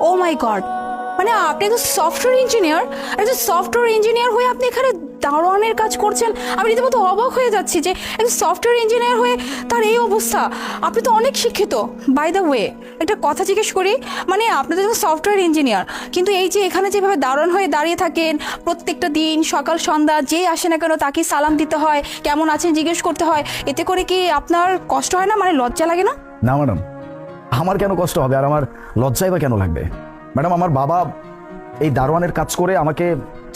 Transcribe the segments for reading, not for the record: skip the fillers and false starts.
ও মাই god, মানে আপনি তো সফটওয়্যার ইঞ্জিনিয়ার, একজন সফটওয়্যার ইঞ্জিনিয়ার হয়ে আপনি এখানে দারোয়ানের কাজ করছেন। আমি রীতিমতো অবাক হয়ে যাচ্ছি যে একজন সফটওয়্যার ইঞ্জিনিয়ার হয়ে তার এই অবস্থা। আপনি তো অনেক শিক্ষিত। বাই দ্য ওয়ে, একটা কথা জিজ্ঞেস করি, মানে আপনি তো একজন সফটওয়্যার ইঞ্জিনিয়ার, কিন্তু এই যে এখানে যেভাবে দারোয়ান হয়ে দাঁড়িয়ে থাকেন প্রত্যেকটা দিন সকাল সন্ধ্যা, যেই আসে না কেন তাকে সালাম দিতে হয়, কেমন আছেন জিজ্ঞেস করতে হয়, এতে করে কি আপনার কষ্ট হয় না, মানে লজ্জা লাগে না? না ম্যাডাম, আমার কেন কষ্ট হবে আর আমার লজ্জাই বা কেন লাগবে? ম্যাডাম, আমার বাবা এই দারোয়ানের কাজ করে আমাকে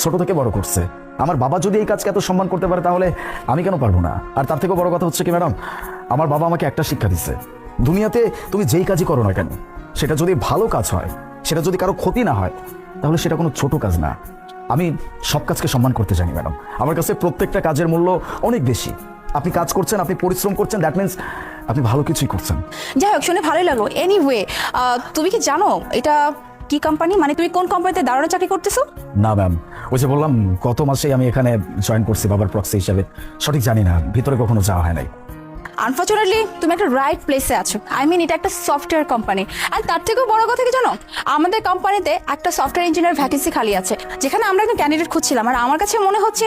ছোট থেকে বড় করছে। আমার বাবা যদি এই কাজকে এত সম্মান করতে পারে তাহলে আমি কেন পারবো না? আর তার থেকেও বড় কথা হচ্ছে কি ম্যাডাম, আমার বাবা আমাকে একটা শিক্ষা দিচ্ছে, দুনিয়াতে তুমি যেই কাজই করো না কেন, সেটা যদি ভালো কাজ হয়, সেটা যদি কারো ক্ষতি না হয়, তাহলে সেটা কোনো ছোট কাজ না। আমি সব কাজকে সম্মান করতে জানি ম্যাডাম। আমার কাছে প্রত্যেকটা কাজের মূল্য অনেক বেশি। আপনি কাজ করছেন, আপনি পরিশ্রম করছেন, দ্যাট মিনস আপনি ভালো কিছুই করছেন। যাই হোক, শুনে ভালোই লাগলো। এনিওয়ে, তুমি কি জানো এটা কি কোম্পানি, মানে তুমি কোন কোম্পানিতে দারোয়ানের চাকরি করতেছো? না ম্যাম, ওই যে বললাম গত মাসেই আমি এখানে জয়েন করছি বাবার প্রক্সি হিসাবে। সঠিক জানি না, ভিতরে কখনো যাওয়া হয় নাই। আনফর্চুনেটলি তুমি একটা রাইট প্লেসে আছো। আই মিন, এটা একটা সফটওয়্যার কোম্পানি। আর তার থেকেও বড় কথা কি জানো, আমাদের কোম্পানিতে একটা সফটওয়্যার ইঞ্জিনিয়ার ভ্যাকেন্সি খালি আছে, যেখানে আমরা একজন ক্যান্ডিডেট খুঁজছিলাম। আর আমার কাছে মনে হচ্ছে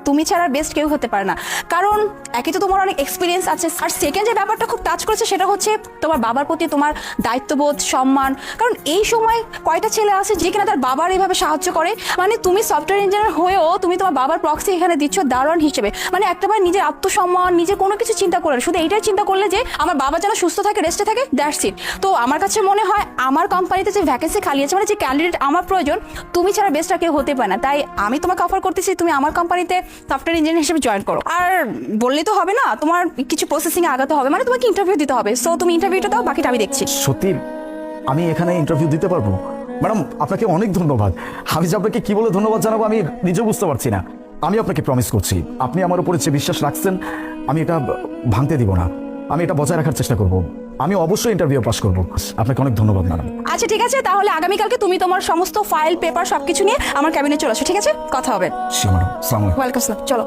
তুমি ছাড়া বেস্ট কেউ হতে পারে না, কারণ একই তো তোমার অনেক এক্সপিরিয়েন্স আছে, আর সেকেন্ড যে ব্যাপারটা খুব টাচ করেছে সেটা হচ্ছে তোমার বাবার প্রতি তোমার দায়িত্ববোধ, সম্মান। কারণ এই সময় কয়টা ছেলে আছে যে কিনা তার বাবার এইভাবে সাহায্য করে, মানে তুমি সফটওয়্যার ইঞ্জিনিয়ার হয়েও তুমি তোমার বাবার প্রক্সি এখানে দিচ্ছ দারোয়ান হিসেবে, মানে একটাবার নিজের আত্মসম্মান, নিজের কোনো কিছু চিন্তা করলে, শুধু এইটাই চিন্তা করলে যে আমার বাবা যেন সুস্থ থাকে, রেস্টে থাকে, দ্যাটস ইট। তো আমার কাছে মনে হয় আমার কোম্পানিতে যে ভ্যাকেন্সি খালি আছে, মানে যে ক্যান্ডিডেট আমার প্রয়োজন, তুমি ছাড়া বেস্ট আর কেউ হতে পারে না। তাই আমি তোমাকে অফার করতেছি তুমি আমার কোম্পানিতে সফটওয়্যার ইঞ্জিনিয়ার হিসেবে জয়েন করো। আর বললে তো হবে না, তোমার কিছু প্রসেসিং এ আগাতে হবে, মানে তোমাকে ইন্টারভিউ দিতে হবে। সো তুমি ইন্টারভিউটা দাও, বাকিটা আমি দেখছি। সত্যি আমি এখানে ইন্টারভিউ দিতে পারবো? ম্যাডাম, আপনাকে অনেক ধন্যবাদ। আমি যে আপনাকে কি বলে ধন্যবাদ জানাবো আমি নিজেও বুঝতে পারছি না। আমি আপনাকে প্রমিস করছি, আপনি আমার উপরে যে বিশ্বাস রাখছেন আমি এটা ভাঙতে দিব না, আমি এটা বজায় রাখার চেষ্টা করব। আমি অবশ্যই ইন্টারভিউ পাস করব। আপনাকে অনেক ধন্যবাদ ম্যাডাম। আচ্ছা ঠিক আছে, তাহলে আগামীকালকে তুমি তোমার সমস্ত ফাইল পেপার সবকিছু নিয়ে আমার ক্যাবিনে চলে আসো, ঠিক আছে? কথা হবে। জি ম্যাডাম, আসসালামু আলাইকুম। ওয়েলকাম, চলো।